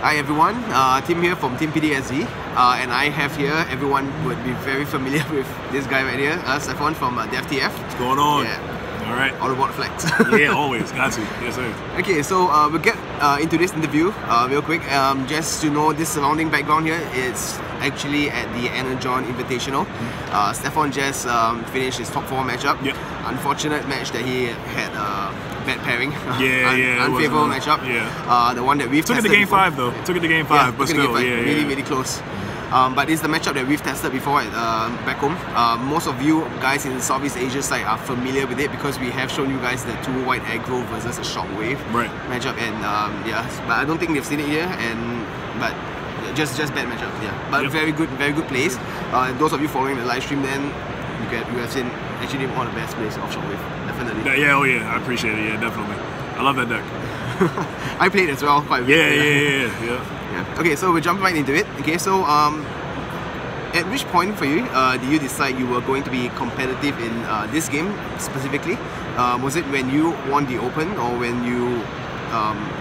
Hi everyone, Tim here from Team PTSD, and I have here, everyone would be very familiar with this guy right here, Steffon from DefTF. What's going on? Yeah. Alright. All about flex. Yeah, always. Got to. Yes, sir. Okay, so we'll get into this interview real quick. Just to know this surrounding background here, it's actually at the Energon Invitational. Steffon just finished his top 4 matchup. Yep. Unfortunate match that he had bad pairing. Unfavorable matchup. Yeah. The one that we've took it to game 5 though. Took it to game 5, but still, really close. But it's the matchup that we've tested before at back home. Most of you guys in the Southeast Asia side are familiar with it because we have shown you guys the 2 white aggro versus a shockwave matchup, and yeah, but I don't think they've seen it here, but just bad matchup, yeah. But very good plays. Those of you following the live stream, then you have seen actually one of the best plays of shockwave, definitely. Yeah, oh yeah, I appreciate it. Yeah, definitely. I love that deck. I played as well quite a bit. Yeah. Okay, so we'll jump right into it. Okay, so at which point for you did you decide you were going to be competitive in this game specifically? Was it when you won the Open or when you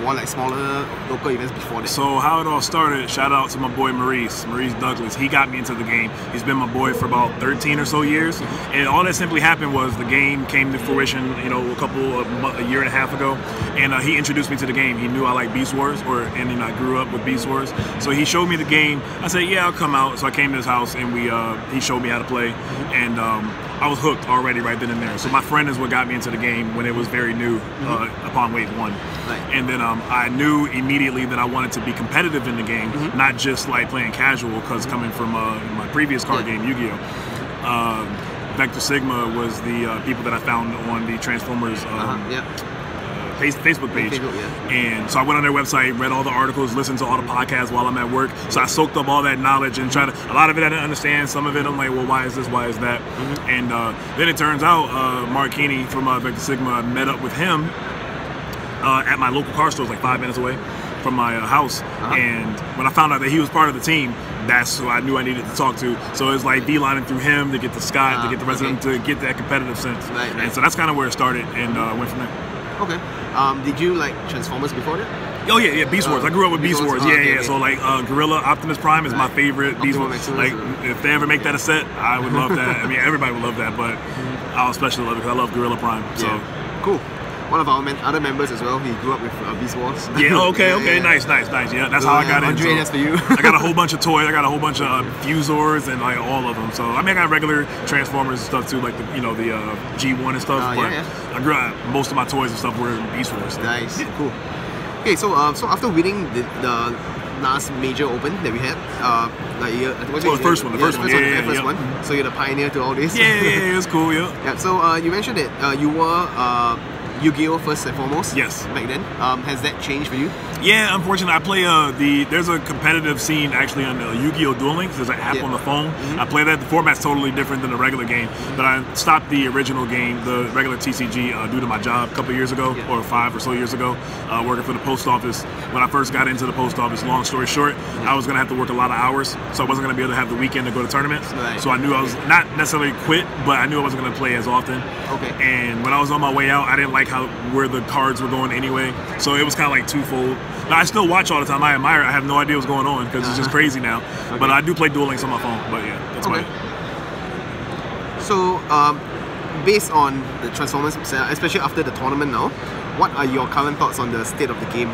won like smaller local events before that? So how it all started, shout out to my boy Maurice Douglas. He got me into the game. He's been my boy for about 13 or so years, and all that simply happened was the game came to fruition, you know, a year and a half ago, and he introduced me to the game. He knew I like Beast Wars, and I grew up with Beast Wars, so he showed me the game. I said, yeah, I'll come out. So I came to his house, and he showed me how to play, and I was hooked already right then and there. So my friend is what got me into the game when it was very new, upon wave 1. And then I knew immediately that I wanted to be competitive in the game, not just like playing casual, because coming from my previous card game, Yu-Gi-Oh! Vector Sigma was the people that I found on the Transformers Facebook page. And so I went on their website, read all the articles, listened to all the podcasts while I'm at work. So I soaked up all that knowledge and a lot of it I didn't understand. Some of it I'm like, well, why is this? Why is that? And then it turns out Mark Keeney from Vector Sigma, met up with him at my local car store, like 5 minutes away from my house. And when I found out that he was part of the team, that's who I knew I needed to talk to. So it was like beelining through him to get to Scott, to get the rest of them, to get that competitive sense. And so that's kind of where it started, and went from there. Okay. Did you like Transformers before that? Oh yeah, Beast Wars. I grew up with Beast Wars. Yeah. So like Gorilla Optimus Prime is my favorite Beast Wars. Like if they ever make that a set, I would love that. I mean, everybody would love that, but I'll especially love it because I love Gorilla Prime. So cool. One of our other members as well, he grew up with Beast Wars. Yeah, okay, nice. Yeah, that's how I got into it. That's for you. I got a whole bunch of toys. I got a whole bunch of Fusors and like all of them. So I mean, I got regular Transformers and stuff too, like the G1 and stuff. But I grew up, most of my toys and stuff were Beast Wars. Nice, cool. Okay, so after winning the last major Open that we had, the first one. So you're the pioneer to all this. Yeah, it was cool. Yeah. So you mentioned that you were Yu-Gi-Oh! First and foremost. Yes. Back then. Has that changed for you? Yeah, unfortunately, I play there's a competitive scene actually on Yu-Gi-Oh! Duel Links. There's an app on the phone. I play that. The format's totally different than the regular game, but I stopped the original game, the regular TCG, due to my job a couple years ago, or 5 or so years ago, working for the post office. When I first got into the post office, long story short, I was gonna have to work a lot of hours, so I wasn't gonna be able to have the weekend to go to tournaments. So I knew I was not necessarily quit, but I knew I wasn't gonna play as often. Okay. And when I was on my way out, I didn't like where the cards were going anyway, so it was kind of like twofold. Now, I still watch all the time. I admire it. I have no idea what's going on because it's just crazy now. But I do play Duel Links on my phone. But yeah, that's about it. So, based on the Transformers, especially after the tournament now, what are your current thoughts on the state of the game?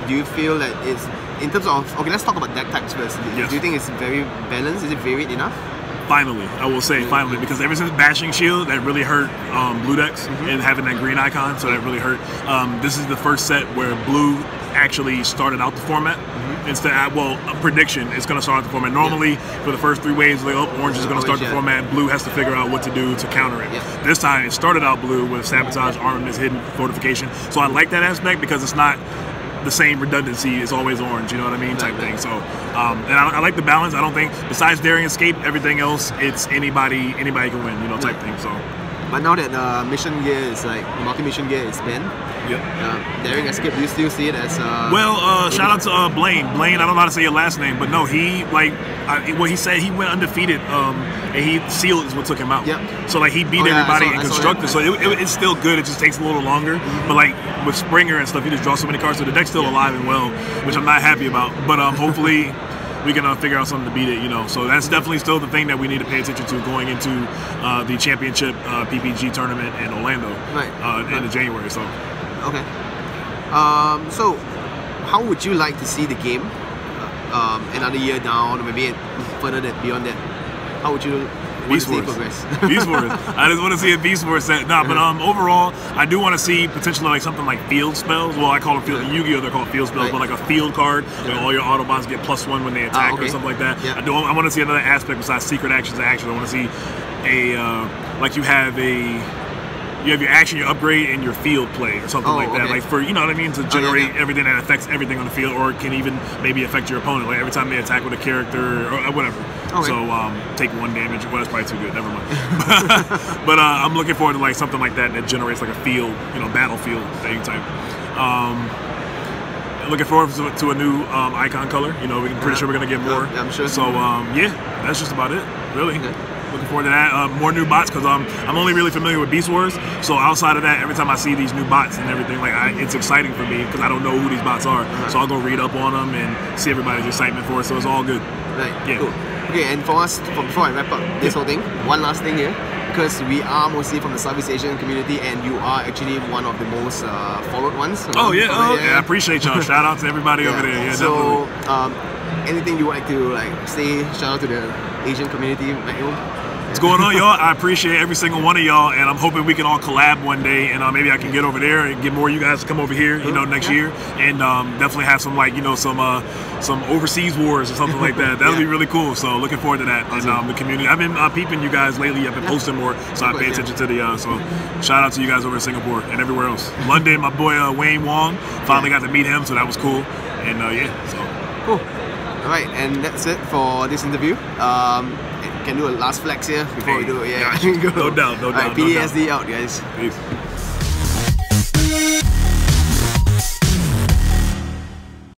Do you feel that it's, in terms of, okay, let's talk about deck types first. Yes. Do you think it's very balanced? Is it varied enough? Finally, I will say finally, because ever since Bashing Shield, that really hurt blue decks, and having that green icon, so that really hurt. This is the first set where blue actually started out the format. Instead, a prediction, it's going to start out the format. Normally, for the first 3 waves, like, orange is going to start the format, blue has to figure out what to do to counter it. This time, it started out blue with Sabotage, Armament, Hidden Fortification. So I like that aspect because it's not the same redundancy, it's always orange, you know what I mean, type thing. So, and I like the balance. I don't think, besides Daring Escape, everything else, it's anybody can win, you know, type thing. So, But now that mission gear is like multi-mission gear is banned, daring escape, do you still see it as? Well, shout out to Blaine. Blaine, I don't know how to say your last name, but no, he what he said, he went undefeated, and he sealed is what took him out. Yep. So like he beat everybody in constructed. So it's still good. It just takes a little longer. But like with Springer and stuff, you just draw so many cards, so the deck's still alive and well, which I'm not happy about. But hopefully we can figure out something to beat it, you know. So that's definitely still the thing that we need to pay attention to going into the championship PPG tournament in Orlando in January. So okay. So how would you like to see the game another year down, or maybe further beyond that? How would you Beast Wars. Beast Wars. I just want to see a Beast Wars set. Nah, but overall, I do want to see potentially like something like field spells. Well, I call them field. In Yu-Gi-Oh, they're called field spells, but like a field card, where all your Autobots get +1 when they attack or something like that. I want to see another aspect besides secret actions and action. I want to see a like you have your action, your upgrade, and your field play or something like that. Like for, you know what I mean, to generate everything that affects everything on the field, or can even maybe affect your opponent. Like every time they attack with a character or whatever. So take 1 damage. Well, that's probably too good. Never mind. But I'm looking forward to like something like that that generates like a field, you know, battlefield thing type. Looking forward to a new icon color. You know, we're pretty sure we're gonna get more. Yeah, I'm sure. So yeah, that's just about it, really. Looking forward to that. More new bots, because I'm only really familiar with Beast Wars. So outside of that, every time I see these new bots and everything, like it's exciting for me because I don't know who these bots are. So I'll go read up on them and see everybody's excitement for it. So it's all good. Right. Yeah. Cool. Okay, and for us, before I wrap up this whole thing, one last thing here, because we are mostly from the Southeast Asian community, and you are actually one of the most followed ones. Yeah, I appreciate y'all. Shout out to everybody over there. Yeah, so, definitely. Anything you would like to say? Shout out to the Asian community back home. What's going on, y'all? I appreciate every single one of y'all, and I'm hoping we can all collab one day, and maybe I can get over there and get more of you guys to come over here, you know, next year, and definitely have some like, you know, some overseas wars or something like that. That'll be really cool. So looking forward to that. And the community, I've been peeping you guys lately. I've been posting more, so I pay attention to the. So shout out to you guys over in Singapore and everywhere else. London, my boy Wayne Wong, finally got to meet him, so that was cool. And so cool. All right, and that's it for this interview. Can do a last flex here before we do it. No doubt. PTSD out, guys. Peace.